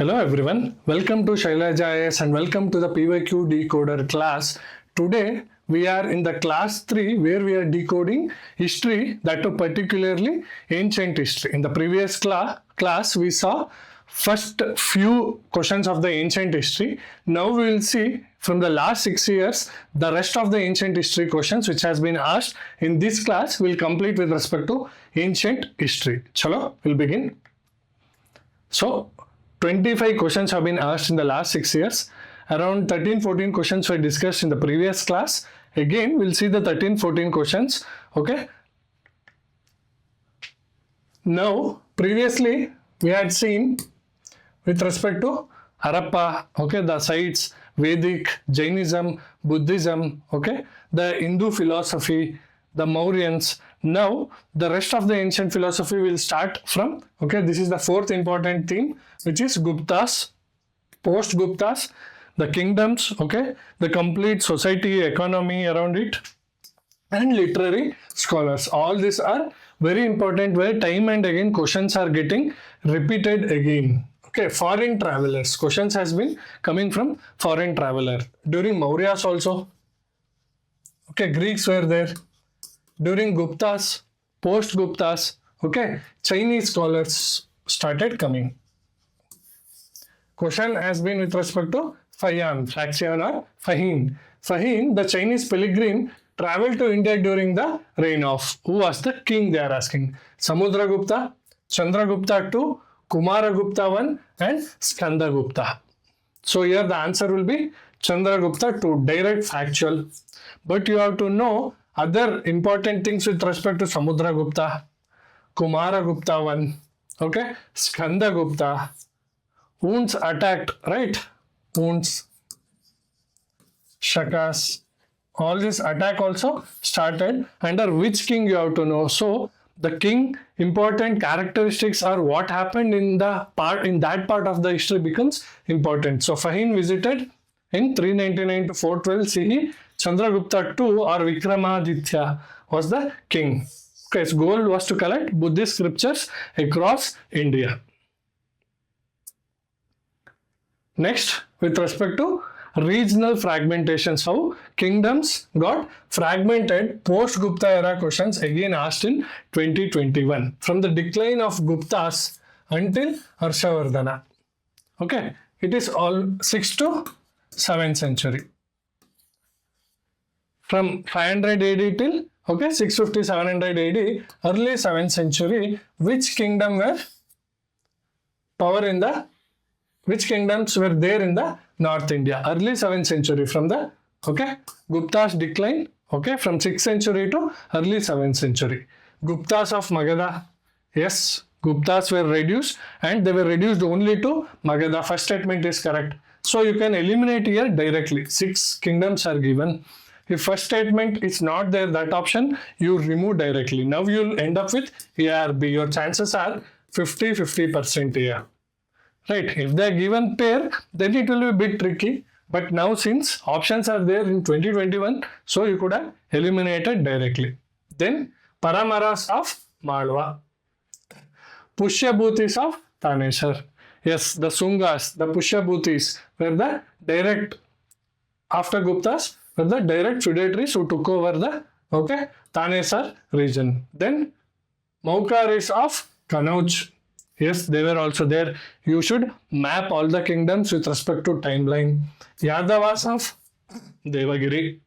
Hello everyone, welcome to ShailajaIAS and welcome to the PYQ Decoder class. Today we are in the class 3 where we are decoding history, that too particularly ancient history. In the previous class we saw first few questions of the ancient history. Now we will see from the last 6 years the rest of the ancient history questions which has been asked in this class will complete with respect to ancient history. Chalo, we'll begin. So 25 questions have been asked in the last 6 years. Around 13-14 questions were discussed in the previous class. Again, we'll see the 13-14 questions. Okay. Now, previously we had seen with respect to Harappa, okay, the sites, Vedic, Jainism, Buddhism, okay, the Hindu philosophy, the Mauryans. Now, the rest of the ancient philosophy will start from, okay, this is the fourth important theme, which is Guptas, Post-Guptas, the kingdoms, okay, the complete society, economy around it, and literary scholars. All these are very important where time and again questions are getting repeated again. Okay, foreign travelers. Questions has been coming from foreign traveler. During Mauryas also, okay, Greeks were there. During Guptas, Post-Guptas, okay, Chinese scholars started coming. Question has been with respect to Fa-hien, or Fa-hien. Fa-hien, the Chinese pilgrim, traveled to India during the reign of, who was the king they are asking? Samudragupta, Chandragupta II, Kumaragupta I and Skandagupta. So here the answer will be Chandragupta II, direct factual. But you have to know other important things with respect to Samudragupta, Kumaragupta I, okay, Skandagupta, Huns attacked, right? Huns, Shakas, all this attack also started under which king you have to know. So the king important characteristics are what happened in the part in that part of the history becomes important. So Fa-hien visited in 399 to 412 CE. Chandragupta II or Vikramaditya was the king. Okay, his goal was to collect Buddhist scriptures across India. Next, with respect to regional fragmentations, how kingdoms got fragmented, post-Gupta era questions again asked in 2021. From the decline of Guptas until Harshavardhana. Okay, it is all 6th to 7th century. From 500 AD till, okay, 650-700 AD, early 7th century, which kingdom were which kingdoms were there in the North India? Early 7th century from the, okay, Gupta's decline, okay, from 6th century to early 7th century. Guptas of Magadha, yes, Guptas were reduced and they were reduced only to Magadha. First statement is correct. So you can eliminate here directly. 6 kingdoms are given. If first statement is not there, that option, you remove directly. Now you will end up with A or B. Your chances are 50-50% here. Right. If they are given pair, then it will be a bit tricky. But now since options are there in 2021, so you could have eliminated directly. Then Paramaras of Malwa. Pushyabhutis of Tanesar. Yes, the Sungas, the Pushyabhutis were the direct, after Guptas, were the direct feudatories who took over the, okay, Tanesar region. Then Maukaris of Kanauj. Yes, they were also there. You should map all the kingdoms with respect to timeline. Yadavas of Devagiri.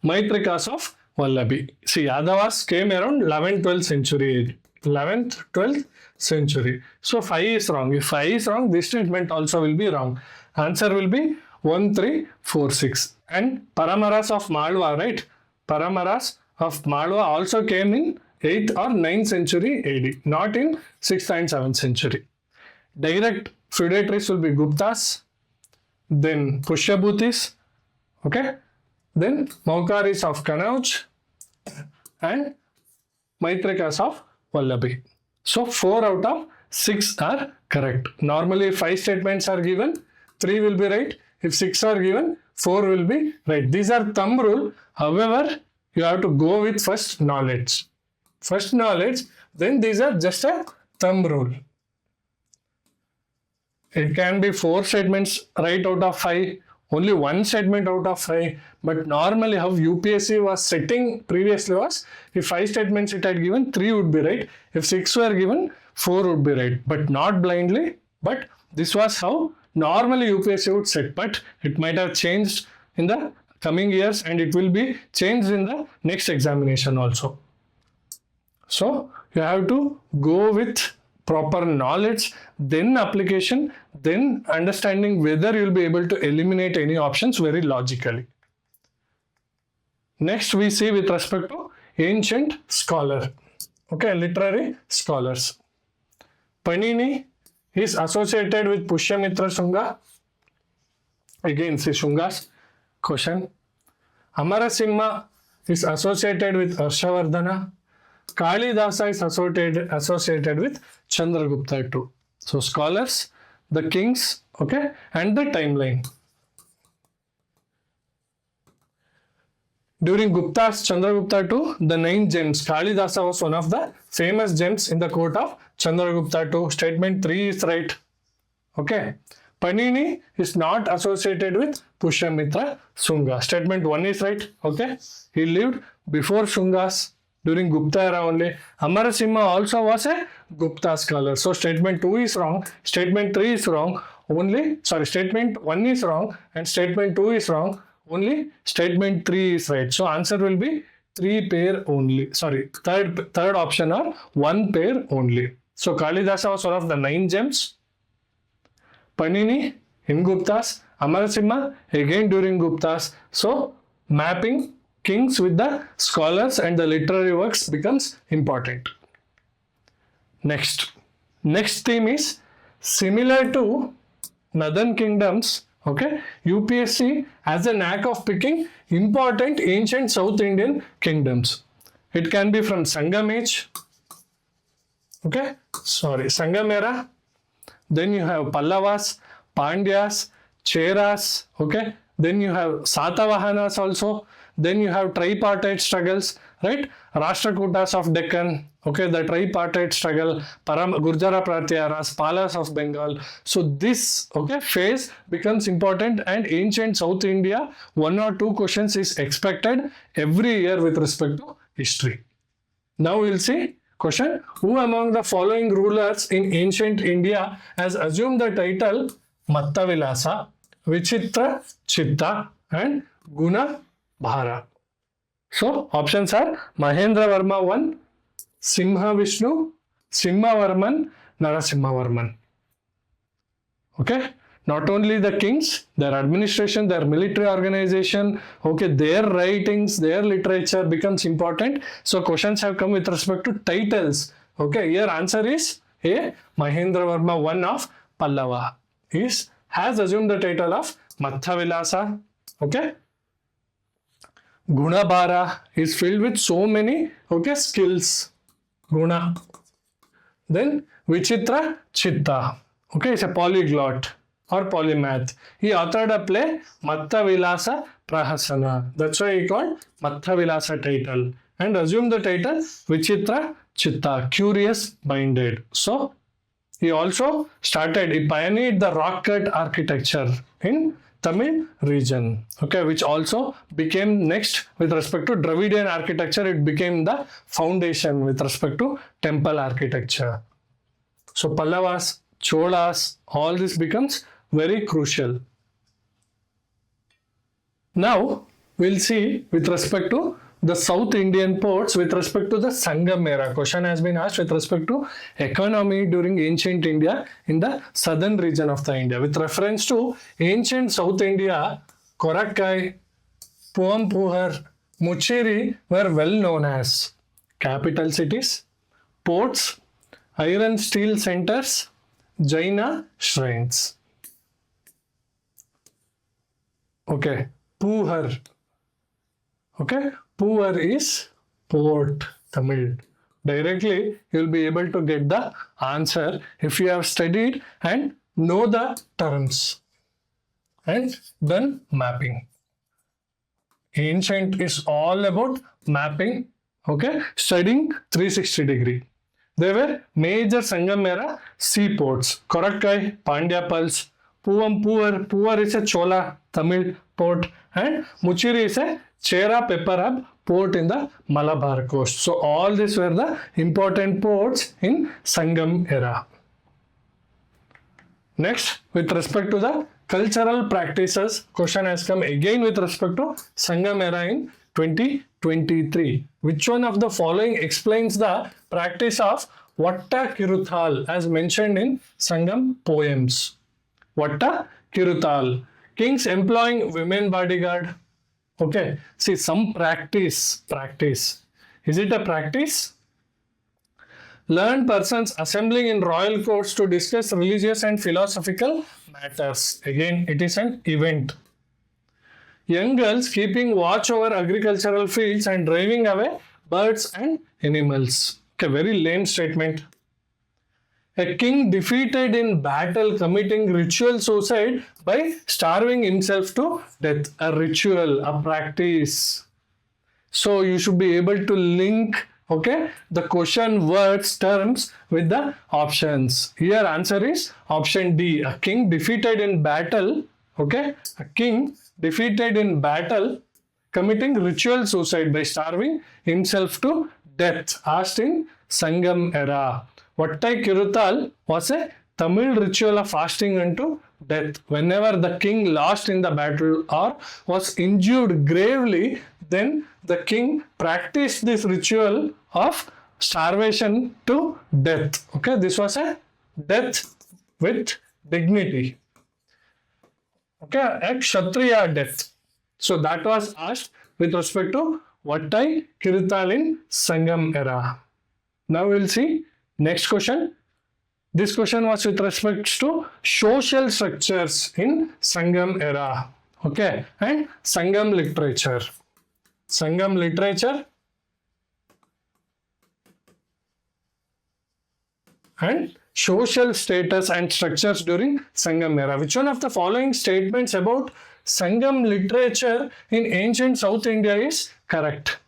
Maitrikas of Vallabhi. See, Yadavas came around 11th-12th century. 11th, 12th century. So 5 is wrong. If 5 is wrong, this statement also will be wrong. Answer will be 1, 3, 4, 6. And Paramaras of Malwa, right? Paramaras of Malwa also came in 8th or 9th century AD, not in 6th and 7th century. Direct feudatories will be Guptas, then Pushyabhutis, okay, then Maukaris of Kanauj and Maitrikas of Vallabhi. So 4 out of 6 are correct. Normally 5 statements are given, 3 will be right. If 6 are given, 4 will be right. These are thumb rule. However, you have to go with first knowledge. First knowledge, then these are just a thumb rule. It can be 4 statements right out of 5, only 1 statement out of 5. But normally how UPSC was setting previously was, if 5 statements it had given, 3 would be right. If 6 were given, 4 would be right. But not blindly. But this was how normally UPSC would set. But it might have changed in the coming years, and it will be changed in the next examination also. So you have to go with proper knowledge, then application, then understanding whether you will be able to eliminate any options very logically. Next we see with respect to ancient scholar. Okay, literary scholars. Panini is associated with Pushyamitra Shunga. Again, see Shunga's question. Amarasimha is associated with Harshavardhana. Kalidasa is associated with Chandragupta II. So scholars, the kings, okay, and the timeline. During Gupta's Chandragupta II, the 9 gems, Kalidasa was one of the famous gems in the court of Chandragupta II. Statement 3 is right. Okay. Panini is not associated with Pushyamitra Shunga. Statement 1 is right. Okay. He lived before Shungas, during Gupta era only. Amarasimha also was a Gupta scholar. So statement 2 is wrong. Statement 3 is wrong. Statement 1 is wrong and statement 2 is wrong. Only statement 3 is right. So answer will be 3 pair only. Third option or 1 pair only. So Kalidasa was one of the 9 gems. Panini in Guptas. Amarasimha again during Guptas. So mapping kings with the scholars and the literary works becomes important. Next theme is similar to Northern kingdoms. Okay, UPSC has a knack of picking important ancient South Indian kingdoms. It can be from Sangam age. Okay, Sangam era. Then you have Pallavas, Pandyas, Cheras. Okay, then you have Satavahanas also. Then you have tripartite struggles, right? Rashtrakutas of Deccan, okay, the tripartite struggle, Gurjara Pratyaras, Palas of Bengal. So this, okay, phase becomes important, and ancient South India, 1 or 2 questions is expected every year with respect to history. Now we'll see question, who among the following rulers in ancient India has assumed the title Mattavilasa, Vichitra Chitta and Guna Bhara? So options are Mahendra Varma I, Simha Vishnu, Simhavarman, Narasimhavarman. Okay, not only the kings, their administration, their military organization, okay, their writings, their literature becomes important. So questions have come with respect to titles. Okay, here answer is A. Mahendra Varma I of Pallava has assumed the title of Matthavilasa. Okay. Gunabhara is filled with so many, okay, skills. Guna. Then Vichitra Chitta. Okay, it's a polyglot or polymath. He authored a play Matthavilasa Prahasana. That's why he called Matthavilasa title and assumed the title Vichitra Chitta, curious minded. So he also he pioneered the rock cut architecture in Tamil region, okay, which also became next with respect to Dravidian architecture. It became the foundation with respect to temple architecture. So Pallavas, Cholas, all this becomes very crucial. Now we'll see with respect to the South Indian ports with respect to the Sangam era. Question has been asked with respect to economy during ancient India in the southern region of the India. With reference to ancient South India, Korakkai, Puampuhar, Muchiri were well known as capital cities, ports, iron steel centers, Jaina shrines. Okay, Puhar. Okay, Puhar is port, Tamil. Directly, you will be able to get the answer if you have studied and know the terms and done mapping. Ancient is all about mapping, okay, studying 360 degree. They were major Sangam era seaports. Korakkai, Pandyapals, Puvar is a Chola Tamil port, and Muchiri is a Chera Pepper Hub port in the Malabar coast. So all these were the important ports in Sangam era. Next, with respect to the cultural practices, question has come again with respect to Sangam era in 2023. Which one of the following explains the practice of Vattakirutal as mentioned in Sangam poems? Vattakirutal. Kings employing women bodyguard. Okay, see some practice. Is it a practice? Learned persons assembling in royal courts to discuss religious and philosophical matters. Again, it is an event. Young girls keeping watch over agricultural fields and driving away birds and animals. Okay, very lame statement. A king defeated in battle committing ritual suicide by starving himself to death. A ritual, a practice. So you should be able to link, okay, the question, words, terms with the options. Here answer is option D. A king defeated in battle, okay, a king defeated in battle committing ritual suicide by starving himself to death. Asked in Sangam era. Vattakirutal was a Tamil ritual of fasting unto death. Whenever the king lost in the battle or was injured gravely, then the king practiced this ritual of starvation to death. Okay, this was a death with dignity. Okay, a Kshatriya death. So that was asked with respect to Vattakirutal in Sangam era. Now we will see next question. This question was with respect to social structures in Sangam era. Okay, and Sangam literature. Sangam literature and social status and structures during Sangam era. Which one of the following statements about Sangam literature in ancient South India is correct?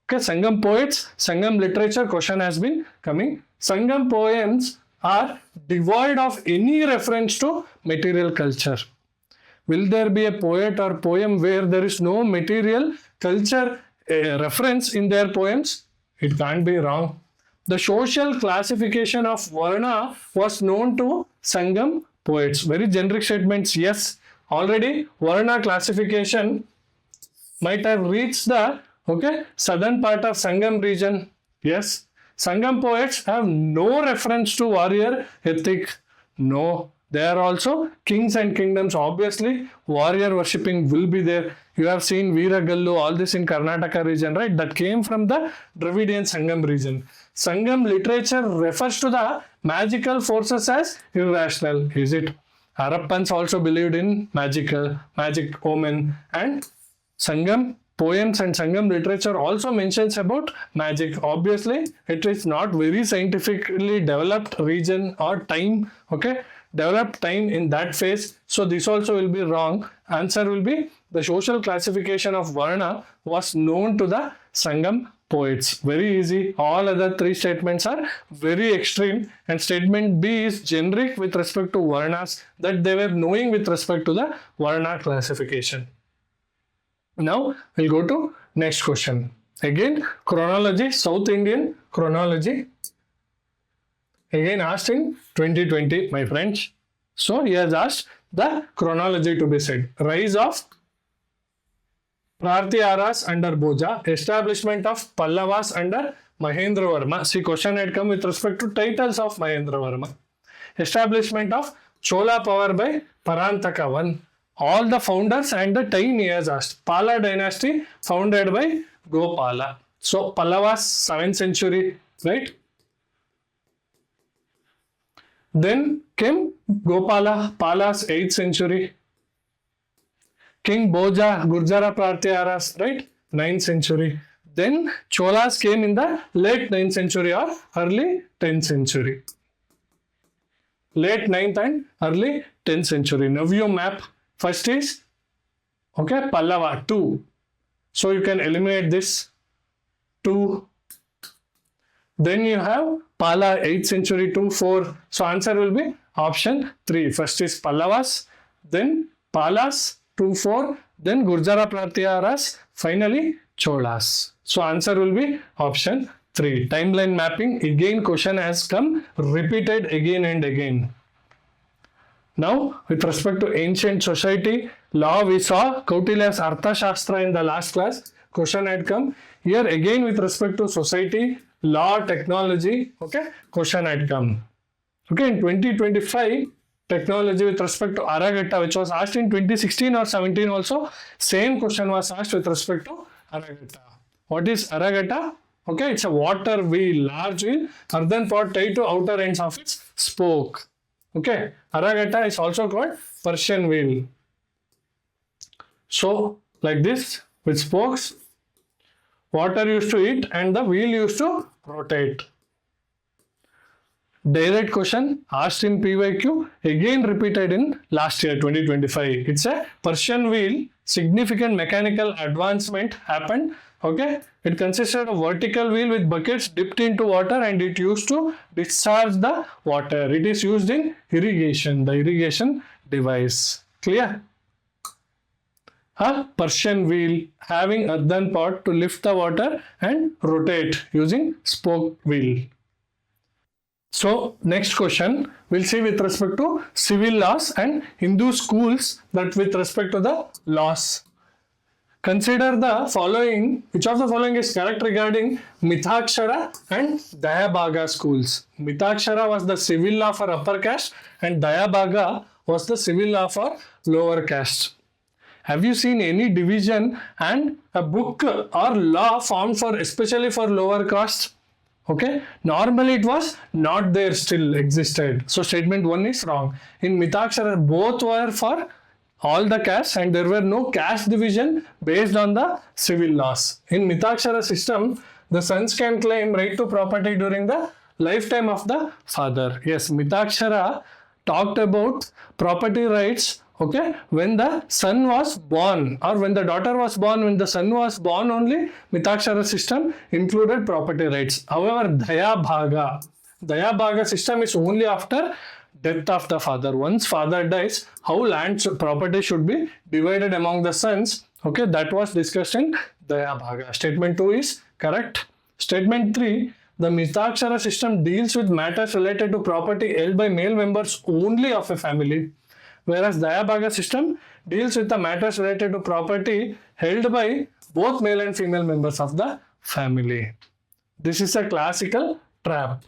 Okay, Sangam poets, Sangam literature question has been coming. Sangam poems are devoid of any reference to material culture. Will there be a poet or poem where there is no material culture reference in their poems? It can't be wrong. The social classification of Varna was known to Sangam poets. Very generic statements, yes. Already Varna classification might have reached the southern part of Sangam region. Yes. Sangam poets have no reference to warrior ethic. No. They are also kings and kingdoms. Obviously, warrior worshipping will be there. You have seen Veeragallu, all this in Karnataka region, right? That came from the Dravidian Sangam region. Sangam literature refers to the magical forces as irrational. Is it? Harappans also believed in magic omen, and Sangam poems and Sangam literature also mentions about magic. Obviously, it is not very scientifically developed region or time, okay? Developed time in that phase. So this also will be wrong. Answer will be the social classification of Varna was known to the Sangam poets. Very easy. All other three statements are very extreme, and statement B is generic with respect to Varnas, that they were knowing with respect to the Varna classification. Now we'll go to next question. Again, chronology, South Indian chronology. Again asked in 2020, my friends. So he has asked the chronology to be said. Rise of Pratyaras under Bhoja, establishment of Pallavas under Mahendravarma. See, question had come with respect to titles of Mahendravarma. Establishment of Chola power by Parantaka I. All the founders and the time he has asked. Pala dynasty founded by Gopala. So Pallavas 7th century, right? Then came Gopala, Palas 8th century. King Bhoja, Gurjara Pratyaras, right? 9th century. Then Cholas came in the late 9th century or early 10th century. Late 9th and early 10th century. Now you map. First is, okay, Pallava, 2. So you can eliminate this 2. Then you have Pala 8th century to 4. So answer will be option 3. First is Pallavas, then Palas 2-4, then Gurjara Pratyaras, finally Cholas. So answer will be option 3. Timeline mapping, again question has come repeated again and again. Now with respect to ancient society, law, we saw Kautilya's Arthashastra in the last class. Question had come. Here again with respect to society, law, technology, okay, question had come. Okay, in 2025, technology with respect to Araghatta, which was asked in 2016 or 17 also, same question was asked with respect to Araghatta. What is Araghatta? Okay, it's a water wheel, large wheel, earthen pot tied to outer ends of its spoke. Okay, Araghatta is also called Persian wheel. So, like this, with spokes, water used to it and the wheel used to rotate. Direct question asked in PYQ, again repeated in last year 2025. It's a Persian wheel, significant mechanical advancement happened. Okay, it consisted of vertical wheel with buckets dipped into water and it used to discharge the water. It is used in irrigation, the irrigation device. Clear? A Persian wheel having earthen pot to lift the water and rotate using spoke wheel. So next question we'll see with respect to civil laws and Hindu schools, that with respect to the laws. Consider the following, which of the following is correct regarding Mitakshara and Dayabhaga schools. Mitakshara was the civil law for upper caste and Dayabhaga was the civil law for lower caste. Have you seen any division and a book or law formed for especially for lower caste? Okay, normally it was not there, still existed. So statement 1 is wrong. In Mitakshara, both were for all the castes and there were no caste division based on the civil laws. In Mitakshara system, the sons can claim right to property during the lifetime of the father. Yes, Mitakshara talked about property rights, okay, when the son was born or when the daughter was born. When the son was born only, Mitakshara system included property rights. However, Dayabhaga system is only after death of the father. Once father dies, how land property should be divided among the sons, okay, that was discussed in Dayabhaga. Statement 2 is correct. Statement 3, the Mitakshara system deals with matters related to property held by male members only of a family, whereas Dayabhaga system deals with the matters related to property held by both male and female members of the family. This is a classical trap.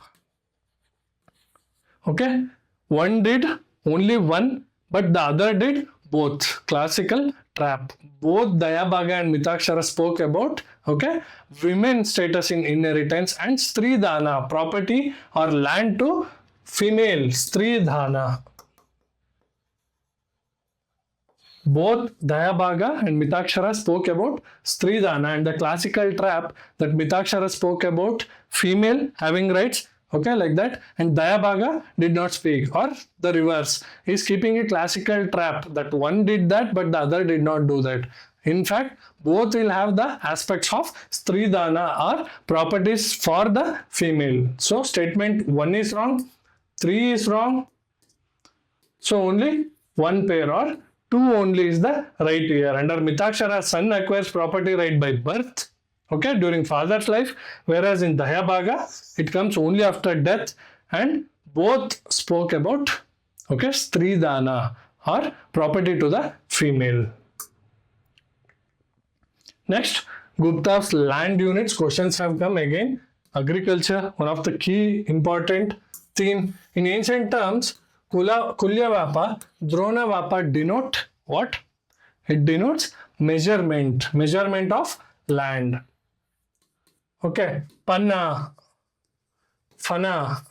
Okay, one did only one, but the other did both. Classical trap. Both Dayabhaga and Mitakshara spoke about, okay, women's status in inheritance and Stridana, property or land to female, Stridana. Both Dayabhaga and Mitakshara spoke about Stridana, and the classical trap that Mitakshara spoke about female having rights, okay, like that, and Dayabhaga did not speak, or the reverse. He is keeping a classical trap that one did that but the other did not do that. In fact, both will have the aspects of Stridana or properties for the female. So statement 1 is wrong, 3 is wrong. So only one pair or 2 only is the right here. Under Mitakshara, son acquires property right by birth, okay, during father's life, whereas in Dayabhaga, it comes only after death, and both spoke about, okay, Stridana or property to the female. Next, Gupta's land units. Questions have come again. Agriculture, one of the key important theme. In ancient terms, Kulyavapa, Dronavapa denote what? It denotes measurement of land. Okay, Panna, Fana.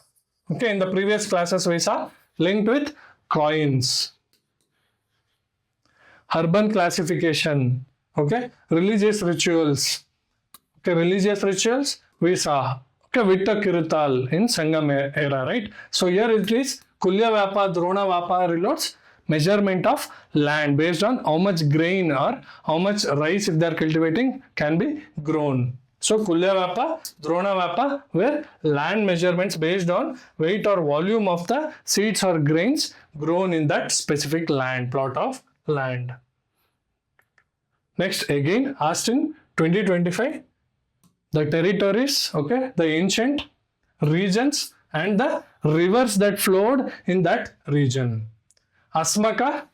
Okay, in the previous classes we saw linked with coins. Urban classification. Okay, religious rituals. Okay, religious rituals we saw. Okay, Vattakirutal in Sangam era, right? So here it is Kulyavapa, Dronavapa denotes measurement of land based on how much grain or how much rice if they are cultivating can be grown. So Kulyavapa, Dronavapa were land measurements based on weight or volume of the seeds or grains grown in that specific land, plot of land. Next, again asked in 2025, the territories, okay, the ancient regions and the rivers that flowed in that region. Asmaka,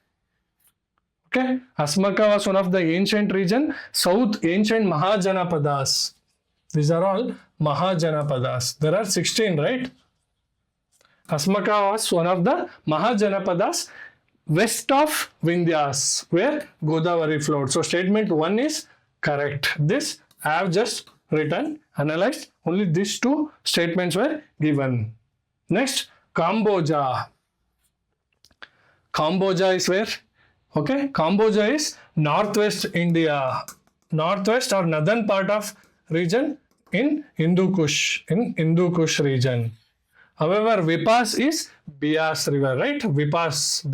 okay, Asmaka was one of the ancient region. South, ancient Mahajanapadas. These are all Mahajanapadas. There are 16, right? Asmaka was one of the Mahajanapadas west of Vindhyas, where Godavari flowed. So statement 1 is correct. This I have just written, analyzed. Only these two statements were given. Next, Kamboja. Kamboja is where? Okay, Kamboja is northwest India, northwest or northern part of region in Hindu Kush region. However, Vipas is Bias river, right? Bias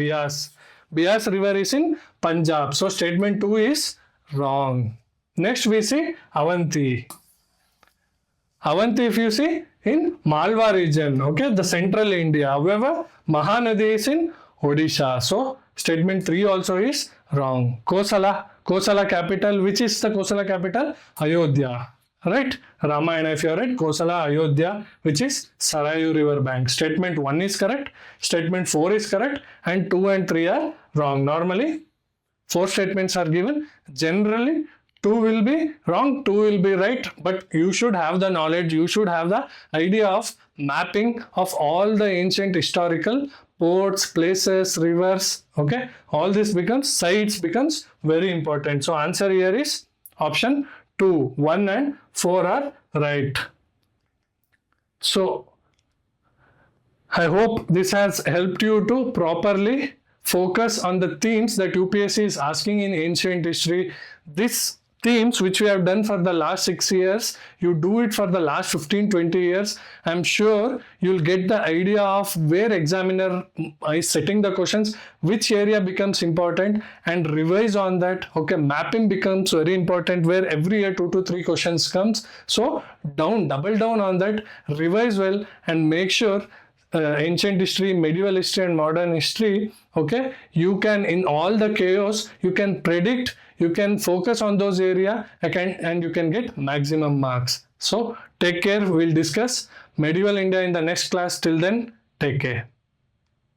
river is in Punjab. So statement 2 is wrong. Next we see Avanti. Avanti, if you see, in Malwa region, okay, the central India. However, Mahanadi is in Odisha. So statement 3 also is wrong. Kosala capital. Which is the Kosala capital? Ayodhya. Right? Ramayana, if you are right, Kosala, Ayodhya, which is Sarayu river bank. Statement 1 is correct. Statement 4 is correct. And 2 and 3 are wrong. Normally, 4 statements are given. Generally, 2 will be wrong, 2 will be right. But you should have the knowledge, you should have the idea of mapping of all the ancient historical ports, places, rivers. Okay, all this sites becomes very important. So answer here is option 2. 1 and 4 are right. So I hope this has helped you to properly focus on the themes that UPSC is asking in ancient history. These themes which we have done for the last 6 years, you do it for the last 15-20 years. I'm sure you'll get the idea of where examiner is setting the questions, which area becomes important, and revise on that. Okay, mapping becomes very important, where every year 2 to 3 questions comes. So double down on that, revise well, and make sure ancient history, medieval history and modern history, okay, you can, in all the chaos, you can predict, you can focus on those areas and you can get maximum marks. So take care. We'll discuss medieval India in the next class. Till then, take care.